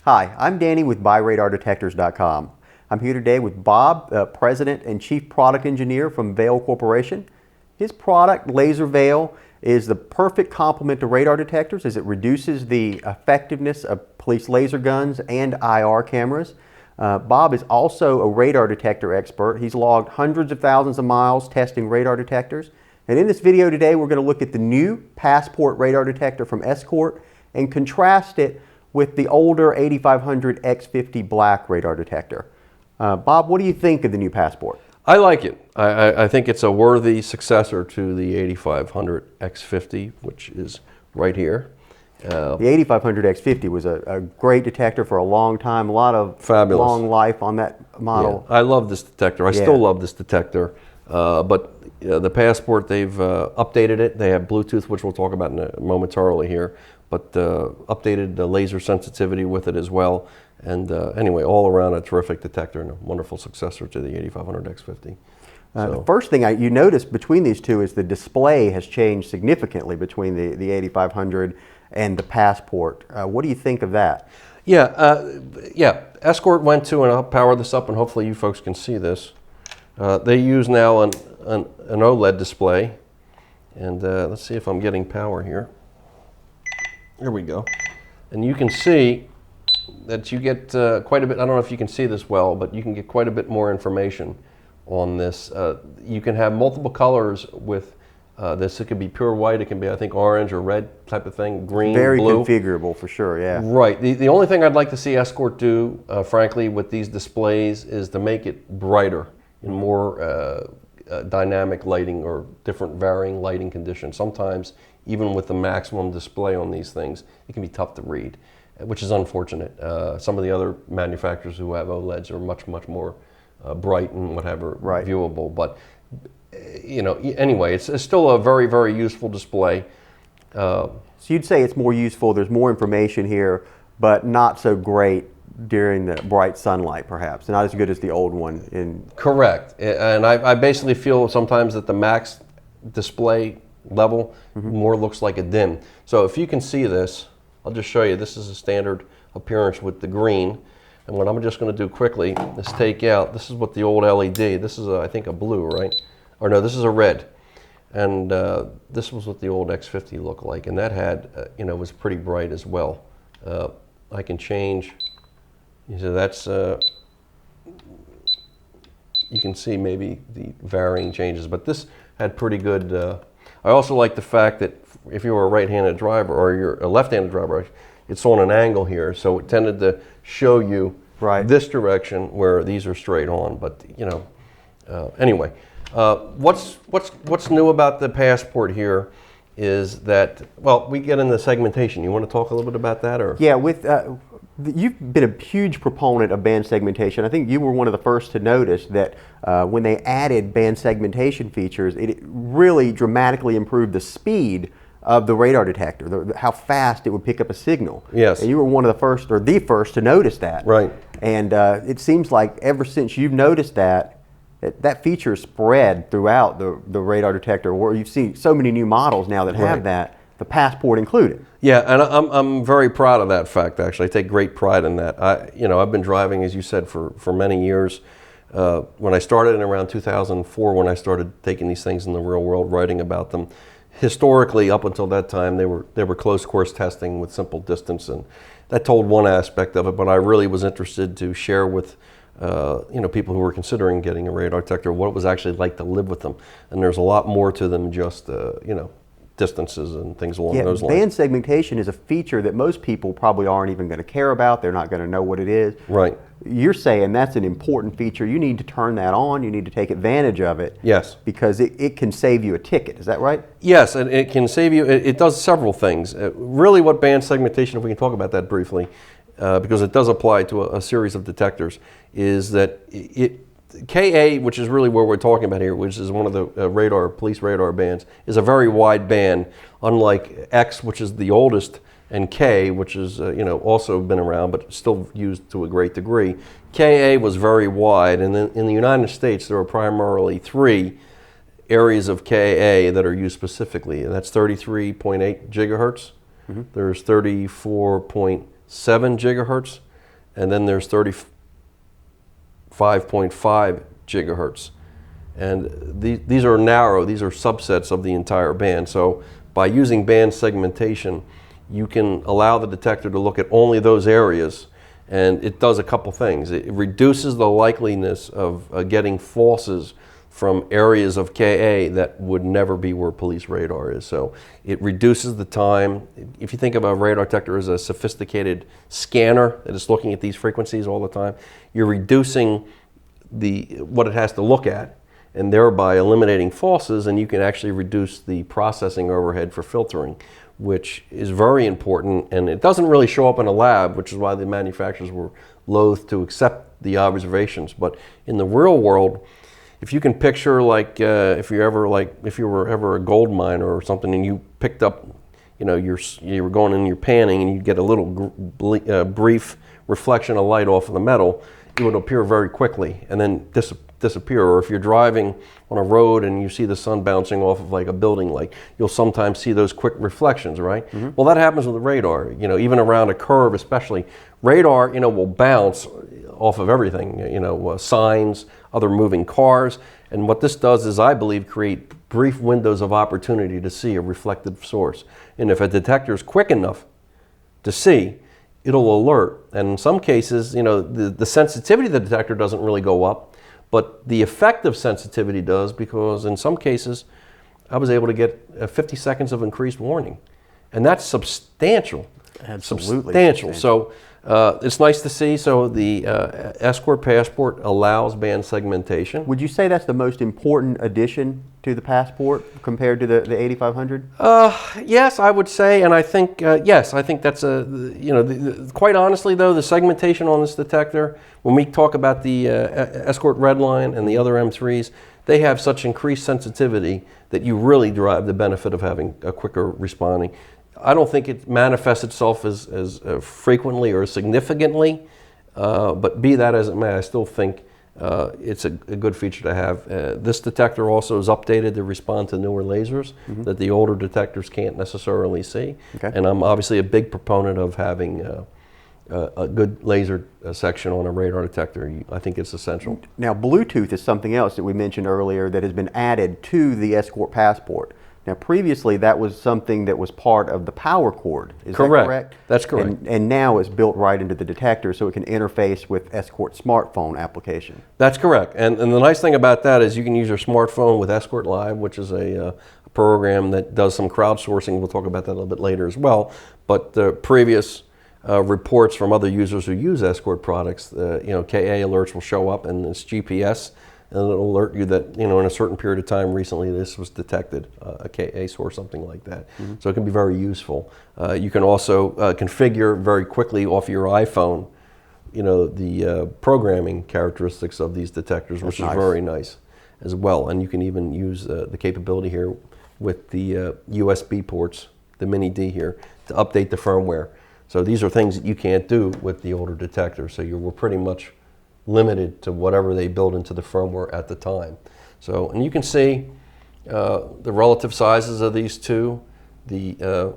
Hi, I'm Danny with BuyRadarDetectors.com. I'm here today with Bob, President and Chief Product Engineer from Vail Corporation. His product, Laser Vail, is the perfect complement to radar detectors as it reduces the effectiveness of police laser guns and IR cameras. Bob is also a radar detector expert. He's logged hundreds of thousands of miles testing radar detectors. And in this video today, we're going to look at the new Passport radar detector from Escort and contrast it with the older 8500 X50 Black radar detector. Bob, what do you think of the new Passport? I like it. I think it's a worthy successor to the 8500 X50, which is right here. The 8500 X50 was a great detector for a long time. A lot of fabulous long life on that model. Yeah, I love this detector. I still love this detector. But the Passport, they've updated it. They have Bluetooth, which we'll talk about momentarily here, but updated the laser sensitivity with it as well. And anyway, all around a terrific detector and a wonderful successor to the 8500 X50. The first thing you notice between these two is the display has changed significantly between the 8500 and the Passport. What do you think of that? Yeah, Escort went to, and I'll power this up and hopefully you folks can see this. They use now an OLED display, and let's see if I'm getting power here. Here we go. And you can see that you get quite a bit, I don't know if you can see this well, but you can get quite a bit more information on this. You can have multiple colors with this. It could be pure white, it can be, I think, orange or red type of thing, green, very blue. configurable for sure, yeah. Right. The only thing I'd like to see Escort do, frankly, with these displays is to make it brighter in more dynamic lighting or different varying lighting conditions. Sometimes, even with the maximum display on these things, it can be tough to read, which is unfortunate. Some of the other manufacturers who have OLEDs are much more bright and whatever, viewable. But you know, anyway, it's still a very useful display. So you'd say it's more useful, there's more information here, but not so great during the bright sunlight, perhaps. Not as good as the old one. Correct. And I basically feel sometimes that the max display level more looks like a dim. So if you can see this, I'll just show you. This is a standard appearance with the green. And what I'm just going to do quickly is take out, this is what the old LED, this is I think a blue, right? Or no, this is a red. And this was what the old X50 looked like. And that had, was pretty bright as well. I can change, so that's, you can see maybe the varying changes, but this had pretty good, I also like the fact that if you were a right-handed driver or you're a left-handed driver, it's on an angle here, so it tended to show you this direction where these are straight on. But anyway, what's new about the Passport here is that, well, we get into segmentation. You want to talk a little bit about that, or? Yeah, you've been a huge proponent of band segmentation. I think you were one of the first to notice that when they added band segmentation features, it really dramatically improved the speed of the radar detector, how fast it would pick up a signal. Yes. And you were one of the first, or the first, to notice that. Right. And it seems like ever since you've noticed that feature spread throughout the radar detector, where you've seen so many new models now that have that, the Passport included. Yeah, and I'm very proud of that fact, actually. I take great pride in that. I've been driving, as you said, for many years. When I started in around 2004, when I started taking these things in the real world, writing about them, historically, up until that time, they were closed course testing with simple distance, and that told one aspect of it, but I really was interested to share with people who were considering getting a radar detector what it was actually like to live with them. And there's a lot more to them just, distances and things along those lines. Band segmentation is a feature that most people probably aren't even going to care about. They're not going to know what it is. Right. You're saying that's an important feature. You need to turn that on. You need to take advantage of it. Yes. Because it can save you a ticket. Is that right? Yes, and it can save you. It does several things. Really, what band segmentation, if we can talk about that briefly, because it does apply to a series of detectors, is that KA, which is really what we're talking about here, which is one of the police radar bands, is a very wide band, unlike X, which is the oldest, and K, which is also been around but still used to a great degree. KA was very wide, and then in the United States there are primarily 3 areas of KA that are used specifically, and that's 33.8 gigahertz. There's 34.7 gigahertz, and then there's 35.5 gigahertz. And these are narrow, these are subsets of the entire band. So by using band segmentation, you can allow the detector to look at only those areas, and it does a couple things. It reduces the likeliness of getting falses from areas of KA that would never be where police radar is. So it reduces the time. If you think of a radar detector as a sophisticated scanner that is looking at these frequencies all the time, you're reducing what it has to look at, and thereby eliminating falses, and you can actually reduce the processing overhead for filtering, which is very important. And it doesn't really show up in a lab, which is why the manufacturers were loath to accept the observations. But in the real world, if you can picture, like if you were ever a gold miner or something, and you picked up, you were going in, you're panning, and you get a little brief reflection of light off of the metal, it would appear very quickly and then disappear. Or if you're driving on a road and you see the sun bouncing off of like a building light, you'll sometimes see those quick reflections, right? Mm-hmm. Well, that happens with the radar. Even around a curve, especially, radar, will bounce off of everything. Signs, other moving cars, and what this does is, I believe, create brief windows of opportunity to see a reflected source. And if a detector is quick enough to see, it'll alert. And in some cases, the sensitivity of the detector doesn't really go up, but the effective sensitivity does, because in some cases, I was able to get 50 seconds of increased warning. And that's substantial. Absolutely. Substantial. So it's nice to see. So the Escort Passport allows band segmentation. Would you say that's the most important addition to the Passport compared to the 8500? Yes, I would say, and I think yes, I think that's quite honestly though, the segmentation on this detector, when we talk about the Escort Redline and the other M3s, they have such increased sensitivity that you really derive the benefit of having a quicker responding. I don't think it manifests itself as frequently or significantly, but be that as it may, I still think it's a good feature to have. This detector also is updated to respond to newer lasers that the older detectors can't necessarily see. Okay. And I'm obviously a big proponent of having a good laser section on a radar detector. I think it's essential. Now, Bluetooth is something else that we mentioned earlier that has been added to the Escort Passport. Now, previously, that was something that was part of the power cord. Is that correct? That's correct. And now it's built right into the detector, so it can interface with Escort smartphone application. That's correct. And the nice thing about that is you can use your smartphone with Escort Live, which is a program that does some crowdsourcing. We'll talk about that a little bit later as well. But the previous reports from other users who use Escort products, KA alerts will show up, and it's GPS. And it'll alert you that, in a certain period of time recently this was detected, a KA source, something like that. Mm-hmm. So it can be very useful. You can also configure very quickly off your iPhone, the programming characteristics of these detectors, which is very nice as well. And you can even use the capability here with the USB ports, the mini D here, to update the firmware. So these are things that you can't do with the older detectors. So we're pretty much limited to whatever they build into the firmware at the time. So, and you can see the relative sizes of these two. The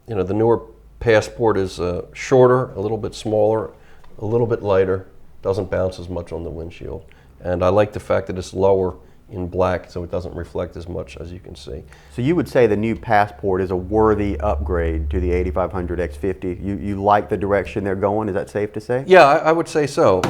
newer Passport is shorter, a little bit smaller, a little bit lighter, doesn't bounce as much on the windshield. And I like the fact that it's lower in black, so it doesn't reflect as much, as you can see. So you would say the new Passport is a worthy upgrade to the 8500 X50. You like the direction they're going, is that safe to say? Yeah, I would say so.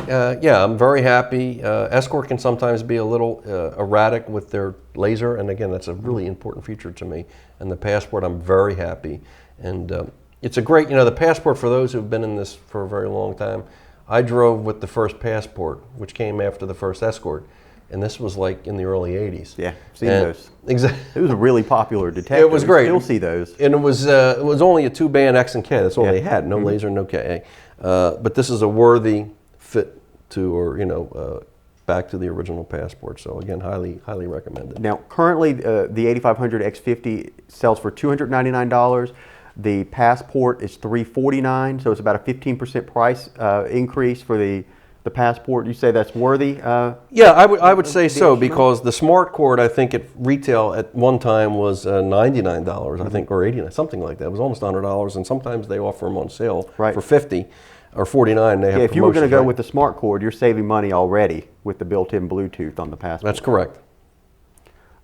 Yeah, I'm very happy. Escort can sometimes be a little erratic with their laser, and again, that's a really important feature to me. And the Passport, I'm very happy. And it's a great, the Passport, for those who've been in this for a very long time, I drove with the first Passport, which came after the first Escort. And this was like in the early 80s. Yeah, seen those. Exactly. It was a really popular detector. It was great. You still see those. And it was only a 2-band X and K. That's all they had. No laser, no KA. But this is a worthy fit to, or back to the original Passport. So again, highly recommended. Now, currently the 8500 X50 sells for $299. The Passport is $349. So it's about a 15% price increase for the Passport. You say that's worthy? Yeah, I would say so, because the Smart Cord, I think at retail at one time was $99, I think, or $89, something like that. It was almost $100, and sometimes they offer them on sale for $50. or 49, they have Yeah, if you were going to promotions, go right? with the smart cord, you're saving money already with the built-in Bluetooth on the Passport. That's correct.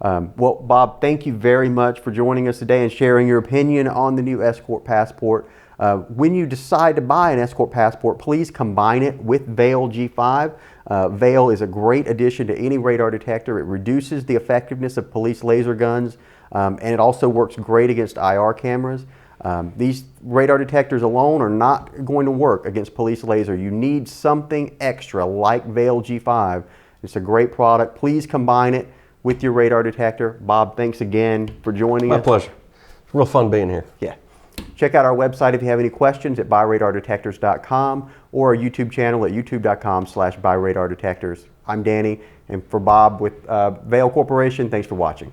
Well, Bob, thank you very much for joining us today and sharing your opinion on the new Escort Passport. When you decide to buy an Escort Passport, please combine it with Veil G5. Veil is a great addition to any radar detector. It reduces the effectiveness of police laser guns, and it also works great against IR cameras. These radar detectors alone are not going to work against police laser. You need something extra like Veil G5. It's a great product. Please combine it with your radar detector. Bob, thanks again for joining us. My pleasure. It's real fun being here. Yeah. Check out our website if you have any questions at buyrradardetectors.com or our YouTube channel at youtube.com/buyrradardetectors. I'm Danny, and for Bob with Veil Corporation, thanks for watching.